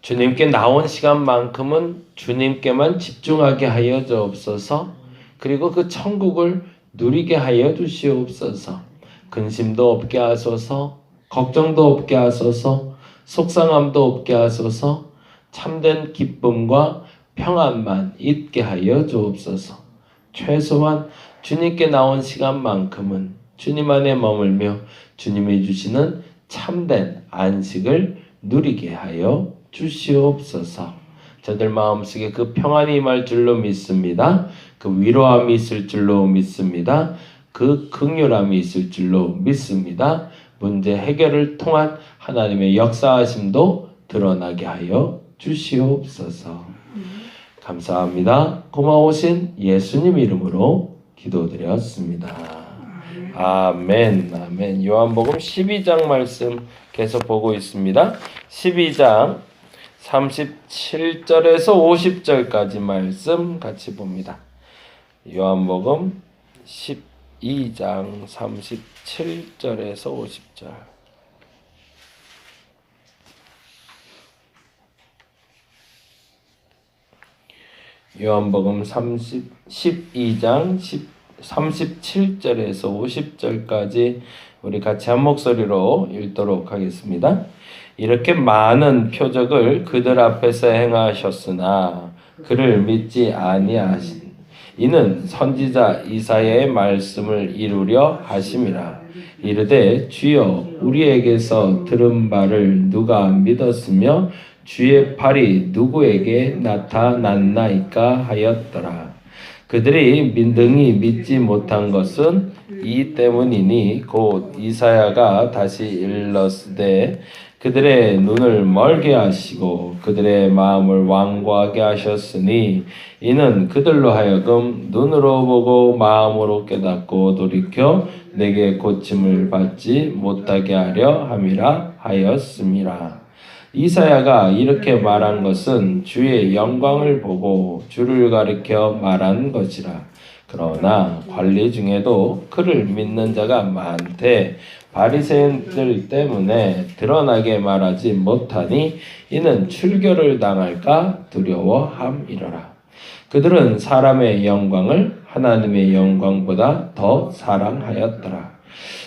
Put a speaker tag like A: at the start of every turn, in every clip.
A: 주님께 나온 시간만큼은 주님께만 집중하게 하여 주옵소서. 그리고 그 천국을 누리게 하여 주시옵소서. 근심도 없게 하소서. 걱정도 없게 하소서. 속상함도 없게 하소서. 참된 기쁨과 평안만 있게 하여 주옵소서. 최소한 주님께 나온 시간만큼은 주님 안에 머물며 주님이 주시는 참된 안식을 누리게 하여 주시옵소서. 저들 마음속에 그 평안이 임할 줄로 믿습니다. 그 위로함이 있을 줄로 믿습니다. 그 긍휼함이 있을 줄로 믿습니다. 문제 해결을 통한 하나님의 역사하심도 드러나게 하여 주시옵소서. 감사합니다. 고마우신 예수님 이름으로 기도드렸습니다. 아멘. 아멘. 요한복음 12장 말씀 계속 보고 있습니다. 12장 37절에서 50절까지 말씀 같이 봅니다. 요한복음 12장 37절에서 50절. 요한복음 12장 37절에서 50절까지 우리 같이 한 목소리로 읽도록 하겠습니다. 이렇게 많은 표적을 그들 앞에서 행하셨으나 그를 믿지 아니하신 이는 선지자 이사야의 말씀을 이루려 하심이라. 이르되 주여 우리에게서 들은 바를 누가 믿었으며 주의 팔이 누구에게 나타났나이까 하였더라. 그들이 능히 믿지 못한 것은 이 때문이니 곧 이사야가 다시 일렀으되 그들의 눈을 멀게 하시고 그들의 마음을 완고하게 하셨으니 이는 그들로 하여금 눈으로 보고 마음으로 깨닫고 돌이켜 내게 고침을 받지 못하게 하려 함이라 하였음이라. 이사야가 이렇게 말한 것은 주의 영광을 보고 주를 가리켜 말한 것이라. 그러나 관리 중에도 그를 믿는 자가 많되 바리새인들 때문에 드러나게 말하지 못하니 이는 출교를 당할까 두려워함이로라. 그들은 사람의 영광을 하나님의 영광보다 더 사랑하였더라.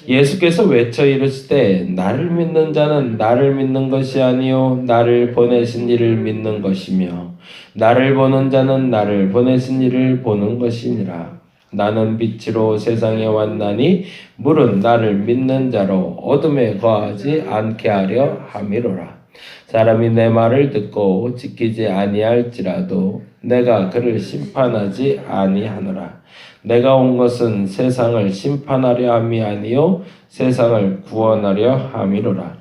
A: 예수께서 외쳐 이르시되 나를 믿는 자는 나를 믿는 것이 아니요 나를 보내신 이를 믿는 것이며 나를 보는 자는 나를 보내신 이를 보는 것이니라. 나는 빛으로 세상에 왔나니 물은 나를 믿는 자로 어둠에 거하지 않게 하려 함이로라. 사람이 내 말을 듣고 지키지 아니할지라도 내가 그를 심판하지 아니하노라. 내가 온 것은 세상을 심판하려 함이 아니요 세상을 구원하려 함이로라.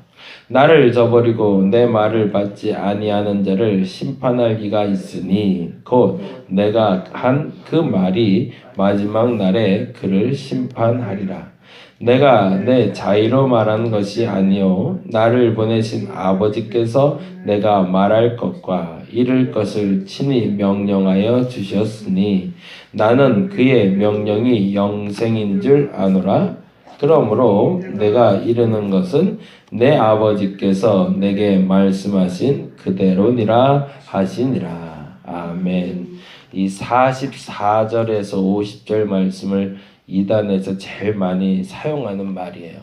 A: 나를 저버리고 내 말을 받지 아니하는 자를 심판할 이가 있으니 곧 내가 한 그 말이 마지막 날에 그를 심판하리라. 내가 내 자의로 말한 것이 아니요 나를 보내신 아버지께서 내가 말할 것과 이룰 것을 친히 명령하여 주셨으니 나는 그의 명령이 영생인 줄 아노라. 그러므로 내가 이르는 것은 내 아버지께서 내게 말씀하신 그대로니라 하시니라. 아멘. 이 44절에서 50절 말씀을 이단에서 제일 많이 사용하는 말이에요.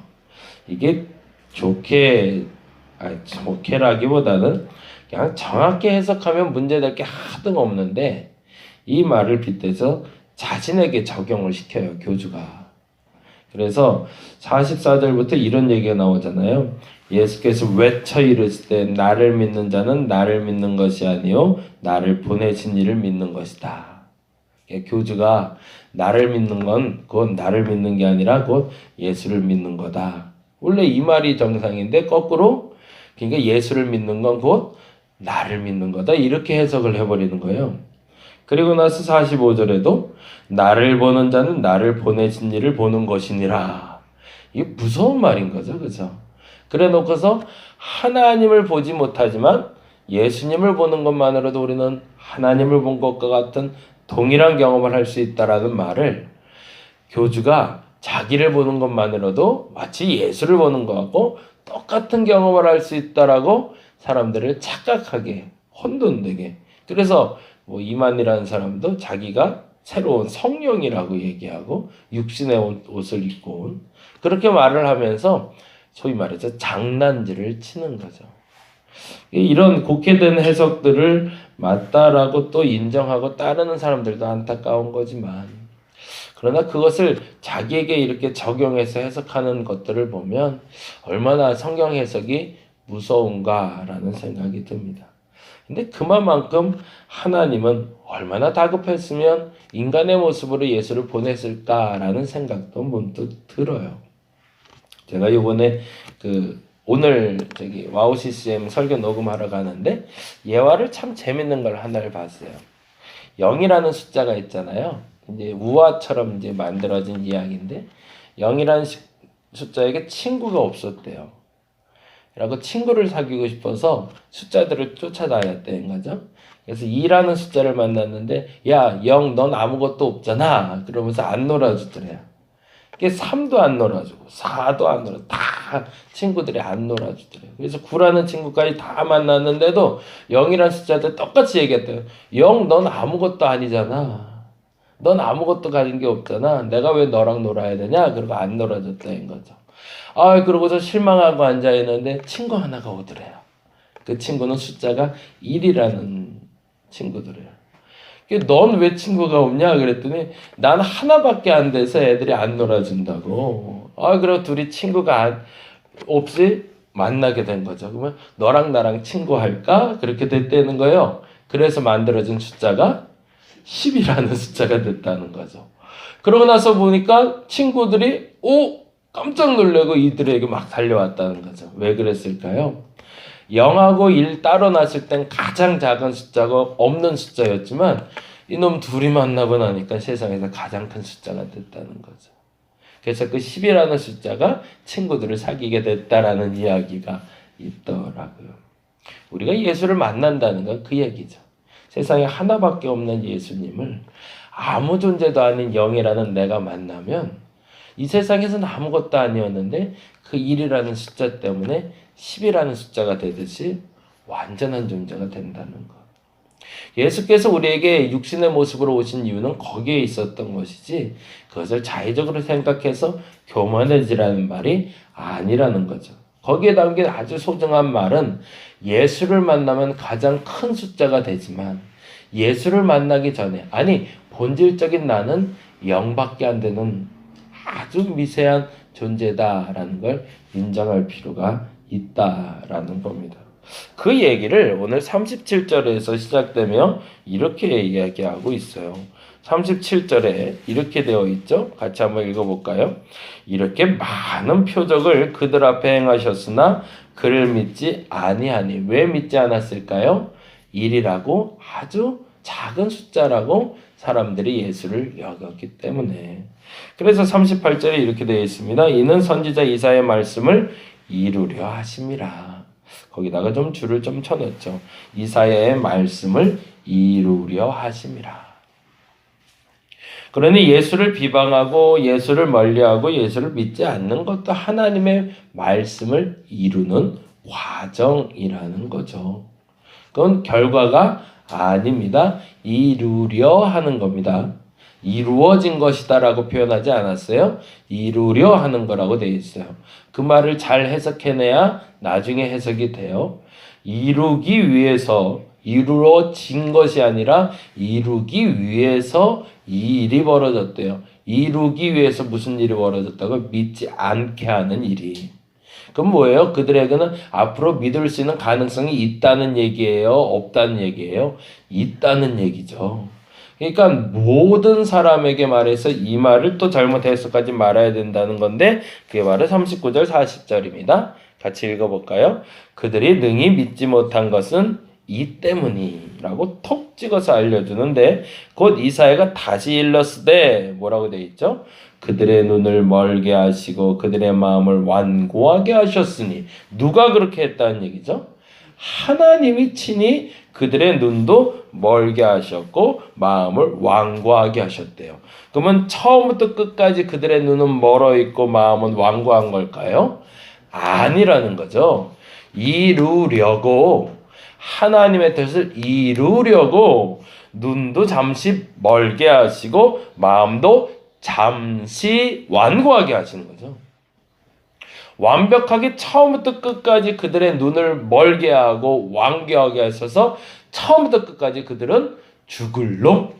A: 이게 좋게라기보다는 그냥 정확히 해석하면 문제될 게 하등 없는데 이 말을 빗대서 자신에게 적용을 시켜요, 교주가. 그래서 44절부터 이런 얘기가 나오잖아요. 예수께서 외쳐 이르시되 나를 믿는 자는 나를 믿는 것이 아니요 나를 보내신 이를 믿는 것이다. 교주가 나를 믿는 건 그건 나를 믿는 게 아니라 곧 예수를 믿는 거다. 원래 이 말이 정상인데 거꾸로 그러니까 예수를 믿는 건 곧 나를 믿는 거다. 이렇게 해석을 해버리는 거예요. 그리고 나서 45절에도 나를 보는 자는 나를 보내신 이를 보는 것이니라. 이게 무서운 말인 거죠. 그죠? 그래 놓고서 하나님을 보지 못하지만 예수님을 보는 것만으로도 우리는 하나님을 본 것과 같은 동일한 경험을 할 수 있다라는 말을 교주가 자기를 보는 것만으로도 마치 예수를 보는 것 같고 똑같은 경험을 할 수 있다라고 사람들을 착각하게, 혼돈되게. 그래서 뭐 이만이라는 사람도 자기가 새로운 성령이라고 얘기하고 육신의 옷을 입고 온 그렇게 말을 하면서 소위 말해서 장난질을 치는 거죠. 이런 곡해된 해석들을 맞다라고 또 인정하고 따르는 사람들도 안타까운 거지만, 그러나 그것을 자기에게 이렇게 적용해서 해석하는 것들을 보면 얼마나 성경 해석이 무서운가라는 생각이 듭니다. 근데 그만큼 하나님은 얼마나 다급했으면 인간의 모습으로 예수를 보냈을까라는 생각도 문득 들어요. 제가 이번에 오늘 와우 CCM 설교 녹음하러 가는데 예화를 참 재밌는 걸 하나를 봤어요. 0이라는 숫자가 있잖아요. 이제 우화처럼 이제 만들어진 이야기인데 0이라는 숫자에게 친구가 없었대요. 그리고 친구를 사귀고 싶어서 숫자들을 쫓아다녔다는 거죠. 그래서 2라는 숫자를 만났는데 야, 0, 넌 아무것도 없잖아. 그러면서 안 놀아주더래요. 3도 안 놀아주고 4도 안 놀아주고 다 친구들이 안 놀아주더래요. 그래서 9라는 친구까지 다 만났는데도 0이라는 숫자한테 똑같이 얘기했대요. 0, 넌 아무것도 아니잖아. 넌 아무것도 가진 게 없잖아. 내가 왜 너랑 놀아야 되냐? 그러고 안 놀아줬다는 거죠. 그러고서 실망하고 앉아있는데 친구 하나가 오더래요. 그 친구는 숫자가 1이라는 친구들이에요. 넌 왜 친구가 없냐? 그랬더니 난 하나밖에 안 돼서 애들이 안 놀아준다고. 그리고 둘이 친구가 없이 만나게 된 거죠. 그러면 너랑 나랑 친구할까? 그렇게 됐다는 거예요. 그래서 만들어진 숫자가 10이라는 숫자가 됐다는 거죠. 그러고 나서 보니까 친구들이 깜짝 놀라고 이들에게 막 달려왔다는 거죠. 왜 그랬을까요? 0하고 1 따로 놨을 땐 가장 작은 숫자가 없는 숫자였지만 이놈 둘이 만나고 나니까 세상에서 가장 큰 숫자가 됐다는 거죠. 그래서 그 10이라는 숫자가 친구들을 사귀게 됐다라는 이야기가 있더라고요. 우리가 예수를 만난다는 건 그 얘기죠. 세상에 하나밖에 없는 예수님을 아무 존재도 아닌 0이라는 내가 만나면 이 세상에서는 아무것도 아니었는데 그 1이라는 숫자 때문에 10이라는 숫자가 되듯이 완전한 존재가 된다는 것. 예수께서 우리에게 육신의 모습으로 오신 이유는 거기에 있었던 것이지 그것을 자의적으로 생각해서 교만해지라는 말이 아니라는 거죠. 거기에 담긴 아주 소중한 말은 예수를 만나면 가장 큰 숫자가 되지만 예수를 만나기 전에 본질적인 나는 0밖에 안 되는 아주 미세한 존재다라는 걸 인정할 필요가 있다라는 겁니다. 그 얘기를 오늘 37절에서 시작되며 이렇게 이야기하고 있어요. 37절에 이렇게 되어 있죠. 같이 한번 읽어볼까요? 이렇게 많은 표적을 그들 앞에 행하셨으나 그를 믿지 아니하니. 왜 믿지 않았을까요? 1이라고 아주 작은 숫자라고 사람들이 예수를 여겼기 때문에. 그래서 38절에 이렇게 되어 있습니다. 이는 선지자 이사야의 말씀을 이루려 하심이라. 거기다가 좀 줄을 좀 쳐넣죠. 이사야의 말씀을 이루려 하심이라. 그러니 예수를 비방하고 예수를 멀리하고 예수를 믿지 않는 것도 하나님의 말씀을 이루는 과정이라는 거죠. 그건 결과가 아닙니다. 이루려 하는 겁니다. 이루어진 것이다라고 표현하지 않았어요. 이루려 하는 거라고 되어 있어요. 그 말을 잘 해석해내야 나중에 해석이 돼요. 이루기 위해서 이루어진 것이 아니라 이루기 위해서 이 일이 벌어졌대요. 이루기 위해서 무슨 일이 벌어졌다고? 믿지 않게 하는 일이. 그럼 뭐예요? 그들에게는 앞으로 믿을 수 있는 가능성이 있다는 얘기예요? 없다는 얘기예요? 있다는 얘기죠. 그러니까 모든 사람에게 말해서 이 말을 또 잘못 해석하지 말아야 된다는 건데 그게 바로 39절 40절입니다. 같이 읽어볼까요? 그들이 능히 믿지 못한 것은 이 때문이라고 톡 찍어서 알려주는데 곧 이사야가 다시 일렀으되 뭐라고 되어 있죠? 그들의 눈을 멀게 하시고 그들의 마음을 완고하게 하셨으니. 누가 그렇게 했다는 얘기죠? 하나님이 친히 그들의 눈도 멀게 하셨고 마음을 완고하게 하셨대요. 그러면 처음부터 끝까지 그들의 눈은 멀어 있고 마음은 완고한 걸까요? 아니라는 거죠. 이루려고 하나님의 뜻을 이루려고 눈도 잠시 멀게 하시고 마음도 잠시 완고하게 하시는 거죠. 완벽하게 처음부터 끝까지 그들의 눈을 멀게 하고 완고하게 하셔서 처음부터 끝까지 그들은 죽을 놈,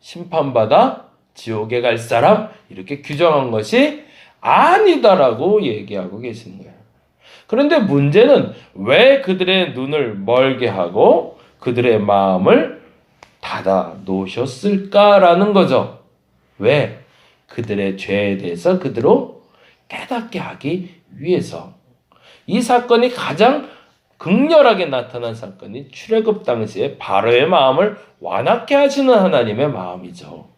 A: 심판받아 지옥에 갈 사람 이렇게 규정한 것이 아니다라고 얘기하고 계시는 거예요. 그런데 문제는 왜 그들의 눈을 멀게 하고 그들의 마음을 닫아 놓으셨을까라는 거죠. 왜? 그들의 죄에 대해서 그대로 깨닫게 하기 위해서. 이 사건이 가장 극렬하게 나타난 사건이 출애굽 당시에 바로의 마음을 완악케 하시는 하나님의 마음이죠.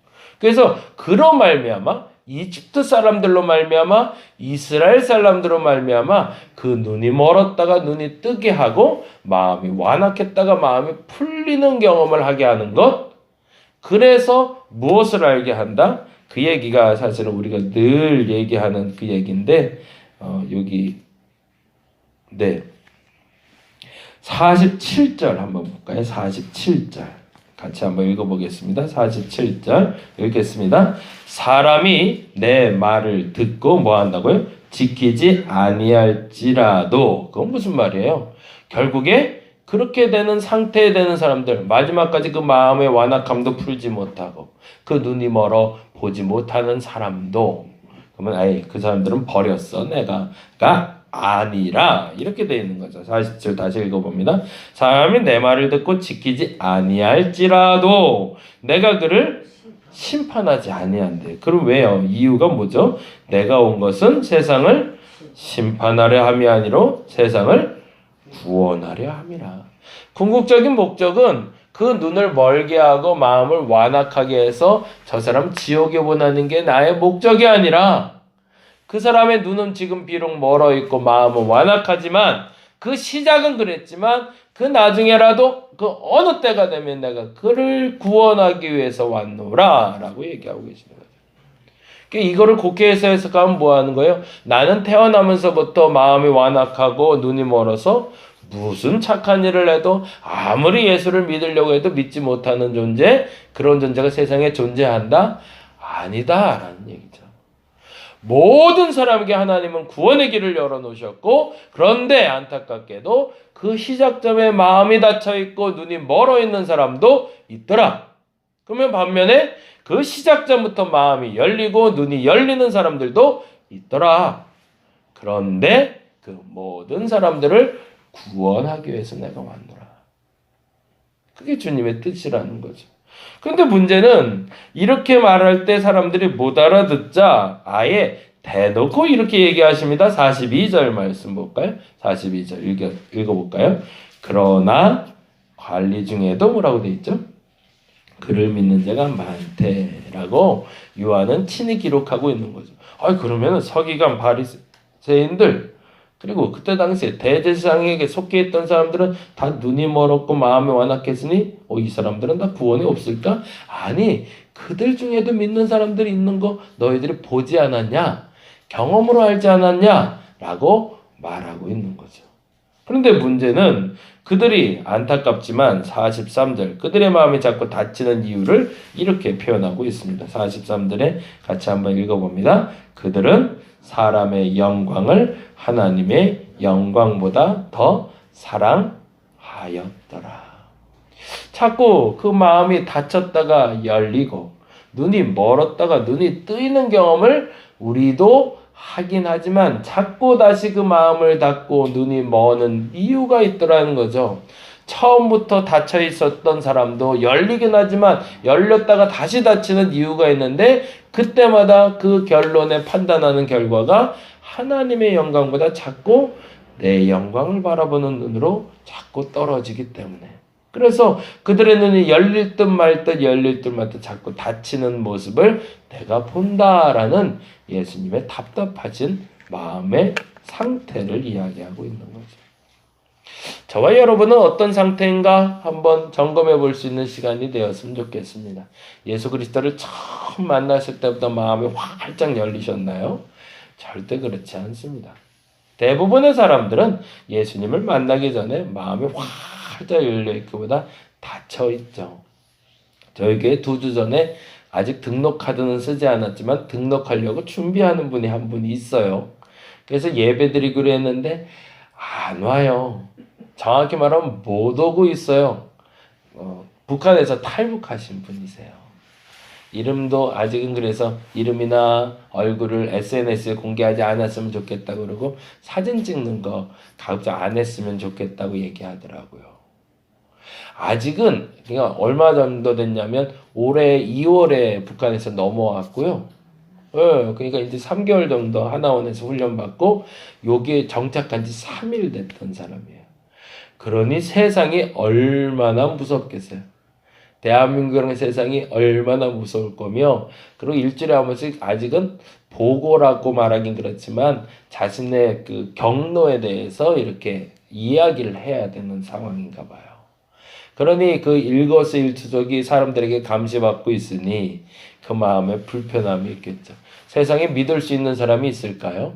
A: 그래서 그로 말미암아 이집트 사람들로 말미암아 이스라엘 사람들로 말미암아 그 눈이 멀었다가 눈이 뜨게 하고 마음이 완악했다가 마음이 풀리는 경험을 하게 하는 것. 그래서 무엇을 알게 한다? 그 얘기가 사실은 우리가 늘 얘기하는 그 얘기인데 여기 47절 한번 볼까요? 47절 같이 한번 읽어보겠습니다. 47절 읽겠습니다. 사람이 내 말을 듣고 뭐 한다고요? 지키지 아니할지라도. 그건 무슨 말이에요? 결국에 그렇게 되는 상태에 되는 사람들, 마지막까지 그 마음의 완악함도 풀지 못하고 그 눈이 멀어 보지 못하는 사람도, 그러면 그 사람들은 버렸어 내가가 아니라 이렇게 되어 있는 거죠. 40절 다시 읽어봅니다. 사람이 내 말을 듣고 지키지 아니할지라도 내가 그를 심판하지 아니한대. 그럼 왜요? 이유가 뭐죠? 내가 온 것은 세상을 심판하려 함이 아니로 세상을 구원하려 함이라. 궁극적인 목적은 그 눈을 멀게 하고 마음을 완악하게 해서 저 사람 지옥에 보내는 게 나의 목적이 아니라, 그 사람의 눈은 지금 비록 멀어 있고 마음은 완악하지만 그 시작은 그랬지만 그 나중에라도 그 어느 때가 되면 내가 그를 구원하기 위해서 왔노라 라고 얘기하고 계시는 거죠. 그러니까 이거를 곱게 해석하면 뭐 하는 거예요? 나는 태어나면서부터 마음이 완악하고 눈이 멀어서 무슨 착한 일을 해도 아무리 예수를 믿으려고 해도 믿지 못하는 존재, 그런 존재가 세상에 존재한다? 아니다 라는 얘기죠. 모든 사람에게 하나님은 구원의 길을 열어놓으셨고, 그런데 안타깝게도 그 시작점에 마음이 닫혀있고 눈이 멀어있는 사람도 있더라. 그러면 반면에 그 시작점부터 마음이 열리고 눈이 열리는 사람들도 있더라. 그런데 그 모든 사람들을 구원하기 위해서 내가 왔노라. 그게 주님의 뜻이라는 거죠. 근데 문제는 이렇게 말할 때 사람들이 못 알아듣자 아예 대놓고 이렇게 얘기하십니다. 42절 말씀 볼까요? 42절 읽어볼까요? 그러나 관리 중에도 뭐라고 돼 있죠? 그를 믿는 자가 많대라고 요한은 친히 기록하고 있는 거죠. 그러면 서기관 바리새인들 그리고 그때 당시에 대제사장에게 속해 있던 사람들은 다 눈이 멀었고 마음이 완악했으니 이 사람들은 다 구원이 없을까? 아니, 그들 중에도 믿는 사람들이 있는 거 너희들이 보지 않았냐? 경험으로 알지 않았냐? 라고 말하고 있는 거죠. 그런데 문제는 그들이 안타깝지만 43절 그들의 마음이 자꾸 닫히는 이유를 이렇게 표현하고 있습니다. 43절에 같이 한번 읽어봅니다. 그들은 사람의 영광을 하나님의 영광보다 더 사랑하였더라. 자꾸 그 마음이 닫혔다가 열리고 눈이 멀었다가 눈이 뜨이는 경험을 우리도 하긴 하지만 자꾸 다시 그 마음을 닫고 눈이 머는 이유가 있더라는 거죠. 처음부터 닫혀 있었던 사람도 열리긴 하지만 열렸다가 다시 닫히는 이유가 있는데 그때마다 그 결론에 판단하는 결과가 하나님의 영광보다 자꾸 내 영광을 바라보는 눈으로 자꾸 떨어지기 때문에, 그래서 그들의 눈이 열릴 듯 말 듯 열릴 듯 말 듯 자꾸 닫히는 모습을 내가 본다라는 예수님의 답답하신 마음의 상태를 이야기하고 있는 거죠. 저와 여러분은 어떤 상태인가 한번 점검해 볼 수 있는 시간이 되었으면 좋겠습니다. 예수 그리스도를 처음 만났을 때부터 마음이 활짝 열리셨나요? 절대 그렇지 않습니다. 대부분의 사람들은 예수님을 만나기 전에 마음이 활짝 열려 있기보다 닫혀 있죠. 저희 교회 2주 전에 아직 등록카드는 쓰지 않았지만 등록하려고 준비하는 분이 한 분이 있어요. 그래서 예배 드리기로 했는데 안 와요. 정확히 말하면 못 오고 있어요. 북한에서 탈북하신 분이세요. 이름도 아직은 그래서 이름이나 얼굴을 SNS에 공개하지 않았으면 좋겠다 그러고 사진 찍는 거 가급적 안 했으면 좋겠다고 얘기하더라고요. 아직은 그러니까 얼마 정도 됐냐면 올해 2월에 북한에서 넘어왔고요. 그러니까 이제 3개월 정도 하나원에서 훈련받고 여기에 정착한 지 3일 됐던 사람이에요. 그러니 세상이 얼마나 무섭겠어요. 대한민국의 세상이 얼마나 무서울 거며, 그리고 일주일에 한 번씩 아직은 보고라고 말하긴 그렇지만 자신의 그 경로에 대해서 이렇게 이야기를 해야 되는 상황인가 봐요. 그러니 그 일거수일투족이 사람들에게 감시받고 있으니 그 마음에 불편함이 있겠죠. 세상에 믿을 수 있는 사람이 있을까요?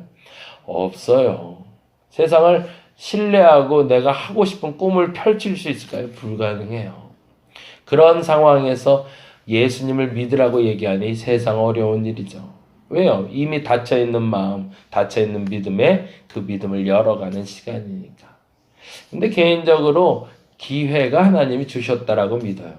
A: 없어요. 세상을 신뢰하고 내가 하고 싶은 꿈을 펼칠 수 있을까요? 불가능해요. 그런 상황에서 예수님을 믿으라고 얘기하니 세상 어려운 일이죠. 왜요? 이미 닫혀있는 마음, 닫혀있는 믿음에 그 믿음을 열어가는 시간이니까. 근데 개인적으로 기회가 하나님이 주셨다라고 믿어요.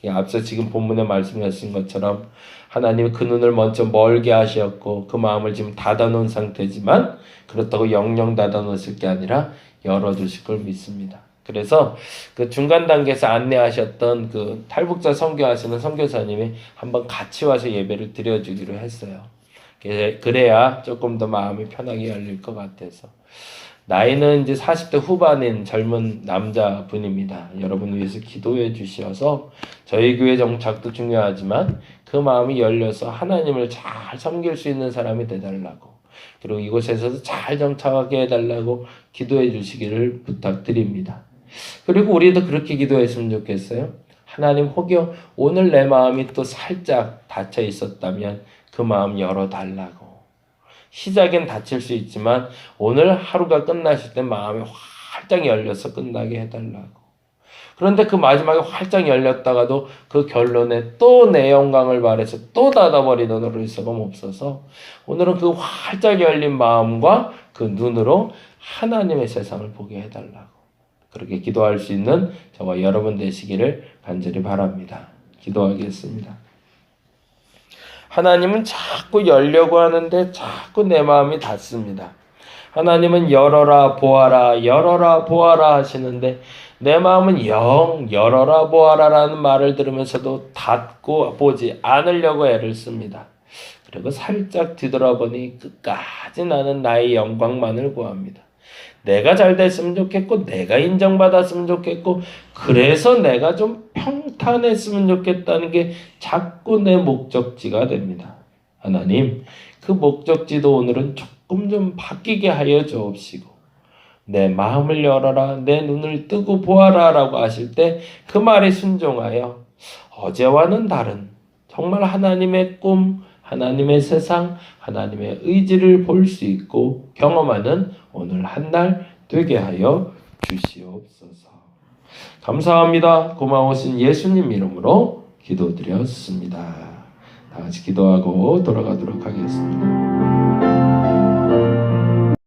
A: 앞서 지금 본문에 말씀하신 것처럼 하나님이 그 눈을 먼저 멀게 하셨고 그 마음을 지금 닫아놓은 상태지만 그렇다고 영영 닫아놓으실 게 아니라 열어주실 걸 믿습니다. 그래서 그 중간 단계에서 안내하셨던 그 탈북자 선교하시는 선교사님이 한번 같이 와서 예배를 드려주기로 했어요. 그래야 조금 더 마음이 편하게 열릴 것 같아서. 나이는 이제 40대 후반인 젊은 남자분입니다. 여러분 위해서 기도해 주셔서 저희 교회 정착도 중요하지만 그 마음이 열려서 하나님을 잘 섬길 수 있는 사람이 되달라고, 그리고 이곳에서도 잘 정착하게 해달라고 기도해 주시기를 부탁드립니다. 그리고 우리도 그렇게 기도했으면 좋겠어요. 하나님, 혹여 오늘 내 마음이 또 살짝 닫혀 있었다면 그 마음 열어달라고. 시작엔 닫힐 수 있지만 오늘 하루가 끝나실 때 마음이 활짝 열려서 끝나게 해달라고. 그런데 그 마지막에 활짝 열렸다가도 그 결론에 또 내 영광을 바래서 또 닫아버리는 어리석음 없어서 오늘은 그 활짝 열린 마음과 그 눈으로 하나님의 세상을 보게 해달라고. 그렇게 기도할 수 있는 저와 여러분 되시기를 간절히 바랍니다. 기도하겠습니다. 하나님은 자꾸 열려고 하는데 자꾸 내 마음이 닫습니다. 하나님은 열어라 보아라 열어라 보아라 하시는데 내 마음은 영 열어라 보아라라는 말을 들으면서도 닫고 보지 않으려고 애를 씁니다. 그리고 살짝 뒤돌아보니 끝까지 나는 나의 영광만을 구합니다. 내가 잘 됐으면 좋겠고 내가 인정받았으면 좋겠고 그래서 내가 좀 평탄했으면 좋겠다는 게 자꾸 내 목적지가 됩니다. 하나님, 그 목적지도 오늘은 조금 좀 바뀌게 하여 주옵시고 내 마음을 열어라, 내 눈을 뜨고 보아라 라고 하실 때 그 말에 순종하여 어제와는 다른 정말 하나님의 꿈, 하나님의 세상, 하나님의 의지를 볼 수 있고 경험하는 오늘 한 날 되게 하여 주시옵소서. 감사합니다. 고마우신 예수님 이름으로 기도드렸습니다. 다 같이 기도하고 돌아가도록 하겠습니다.